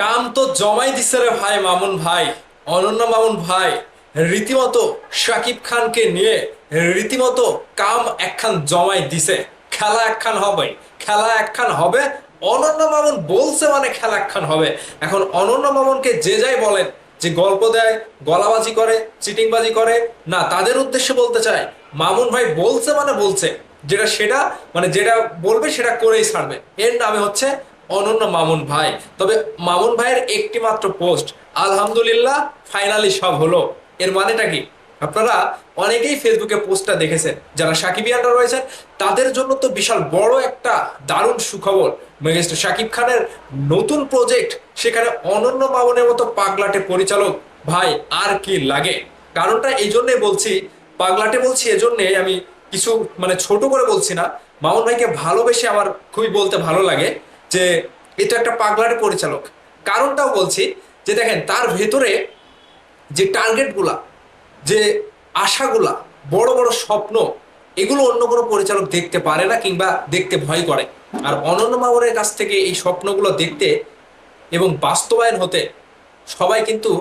কাম তো জমাই দিছে রে ভাই মামুন ভাই। অনন্য মামুন ভাই রীতিমতো শাকিব খানকে নিয়ে রীতিমতো কাম একখান জমাই দিছে। খেলা একখান হবে, খেলা একখান হবে। অনন্য মামুন বলছে মানে খেলা একখান হবে। এখন অনন্য মামুনকে যে যাই বলেন যে গল্প দেয়, গলাবাজি করে, চিটিংবাজি করে, না তাদের উদ্দেশ্যে বলতে চায় মামুন ভাই বলছে মানে বলছে, যেটা সেটা মানে যেটা বলবে সেটা করেই ছাড়বে। এর নামে হচ্ছে অনন্য মামুন ভাই। তবে মামুন ভাইয়ের একটি মাত্র পোস্ট, আলহামদুলিল্লাহ ফাইনালি সব হলো। এর মানেটা কি? আপনারা অনেকেই ফেসবুকে পোস্টটা দেখেছেন, যারা সাকিবিয়ানরা রয়েছেন তাদের জন্য তো বিশাল বড় একটা দারুণ সুখবর। মেগাস্টার শাকিব খানের নতুন প্রজেক্ট, সেখানে অনন্য মামুনের মতো পাগলাটে পরিচালক, ভাই আর কি লাগে। কারণটা এই জন্যই বলছি, পাগলাটে বলছি এজন্যে, আমি কিছু মানে ছোট করে বলছি না। মামুন ভাইকে ভালোবেসে আমার খুবই বলতে ভালো লাগে যে এটা একটা পাগলাটে পরিচালক। কারণটাও বলছি যে দেখেন তার ভেতরে যে টার্গেটগুলা, যে আশাগুলা, বড় বড় স্বপ্ন, এগুলো অন্য কোনো পরিচালক দেখতে পারে না কিংবা দেখতে ভয় করে। আর অনন্য মামুনের কাছ থেকে এই স্বপ্নগুলো দেখতে এবং বাস্তবায়ন হতে সবাই কিন্তু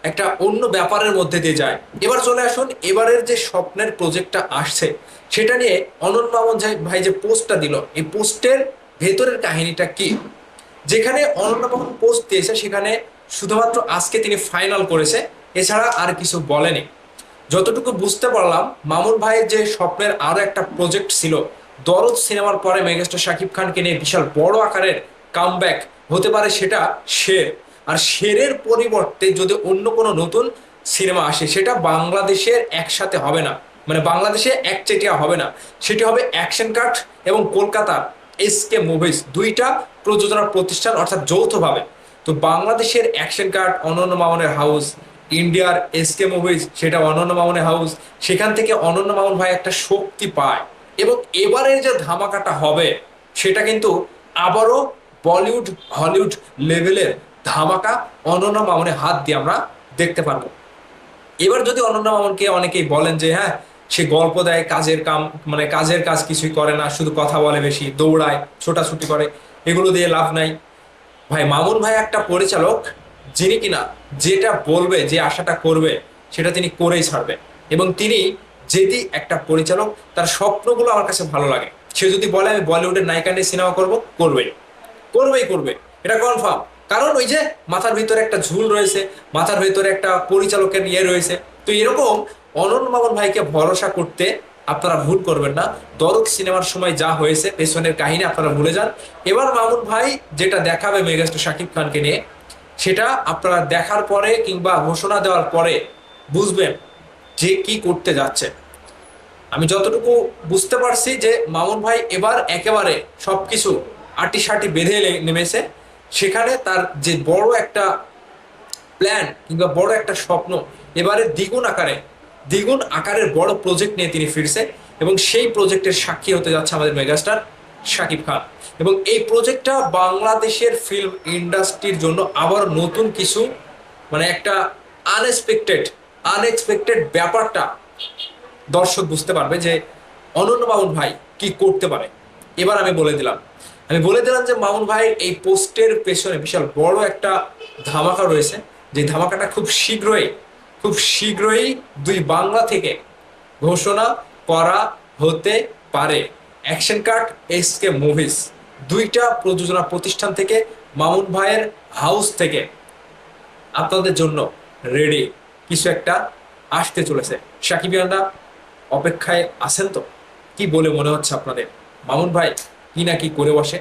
একটা অন্য ব্যাপারের মধ্যে দিয়ে যায়। এবার চলে আসুন, এবারের যে স্বপ্নের প্রজেক্টটা আসছে সেটা নিয়ে অনন্য মামুন ভাই যে পোস্টটা দিল, এই পোস্টের ভেতরের কাহিনীটা কি। যেখানে অনন্য মামুন পোস্ট দিয়েছে সেখানে শুধুমাত্র আজকে তিনি ফাইনাল করেছে, এছাড়া আর কিছু বলেনি। যতটুকু বুঝতে পারলাম, মামুন ভাইয়ের যে স্বপ্নের আরো একটা প্রজেক্ট ছিল, দরদ সিনেমার পরে মেগাস্টার শাকিব খানকে নিয়ে বিশাল বড় আকারের কামব্যাক হতে পারে, সেটা শের। আর শেরের পরিবর্তে যদি অন্য কোনো নতুন সিনেমা আসে, সেটা বাংলাদেশের একসাথে হবে না, মানে বাংলাদেশে একচেটিয়া হবে না, সেটি হবে অ্যাকশন কাট এবং কলকাতার এসকে মুভিজ, দুইটা প্রযোজনা প্রতিষ্ঠান অর্থাৎ যৌথভাবে। তো বাংলাদেশের অ্যাকশন কাট অনন্য মামুনের হাউস, ইন্ডিয়ার এসকে মুভিজ সেটা অনন্য মামুনের হাউস। সেখান থেকে অনন্য মামুন ভাই একটা শক্তি পায় এবং এবারের যে ধামাকাটা হবে সেটা কিন্তু আবারও বলিউড হলিউড লেভেলের ধামাকা অনন্য মামুনের হাত দিয়ে আমরা দেখতে পারবো। এবার যদি অনন্য মামুনকে অনেকেই বলেন যে হ্যাঁ, সে গল্প দেয়, কাজের কাম মানে কাজের কাজ কিছুই করে না, শুধু কথা বলে বেশি, দৌড়ায়, ছোটাছুটি করে, এগুলো দিয়ে লাভ নাই। ভাই মামুন ভাই একটা পরিচালক যিনি কিনা যেটা বলবে, যে আশাটা করবে সেটা তিনি করেই ছাড়বে। এবং তিনি যেদি একটা পরিচালক, তার স্বপ্নগুলো আমার কাছে ভালো লাগে। সে যদি বলে আমি বলিউডের নায়িকা নিয়ে সিনেমা করবো, করবেই, করবেই করবে, এটা কনফার্ম। কারণ ওই যে মাথার ভিতরে একটা ঝুল রয়েছে, মাথার ভিতরে একটা পরিচালকের ইয়ে রয়েছে। তো এরকম অনন্য মামুন ভাইকে ভরসা করতে আপনারা ভুল করবেন না। দরদ সিনেমার সময় যা হয়েছে পেছনের কাহিনী আপনারা ভুলে যান। এবার মামুন ভাই যেটা দেখাবে মেগাস্টার শাকিব খানকে নিয়ে, সেটা আপনারা দেখার পরে কিংবা ঘোষণা দেওয়ার পরে বুঝবেন যে কি করতে যাচ্ছে। আমি যতটুকু বুঝতে পারছি যে মামুন ভাই এবার একেবারে সবকিছু আটিসাটি বেঁধে নেমেছে। সেখানে তার যে বড় একটা প্ল্যান কিংবা বড় একটা স্বপ্ন, এবারে দ্বিগুণ আকারের বড় প্রজেক্ট নিয়ে তিনি ফিরছে। এবং সেই প্রজেক্টের সাক্ষী হতে যাচ্ছে আমাদের মেগাস্টার শাকিব খান। এবং এই প্রজেক্টটা বাংলাদেশের ফিল্ম ইন্ডাস্ট্রির জন্য আবার নতুন কিছু, মানে একটা আনএক্সপেক্টেড ব্যাপারটা দর্শক বুঝতে পারবে যে অনন্য মামুন ভাই কি করতে পারে। এবার আমি বলে দিলাম যে মামুন ভাইয়ের এই পোস্টের পেছনে বিশাল বড় একটা ধামাকা রয়েছে। যে ধামাকাটা খুব শীঘ্রই দুই বাংলা থেকে ঘোষণা করা হতে পারে। অ্যাকশন কাট এসকে মুভিজ, দুইটা প্রযোজনা প্রতিষ্ঠান থেকে, মামুন ভাইয়ের হাউস থেকে আপনাদের জন্য রেডি কিছু একটা আসতে চলেছে। সাকিবিয়ানরা অপেক্ষায় আছেন তো? কি বলে মনে হচ্ছে আপনাদের? মামুন ভাই কি না কি করে বসে।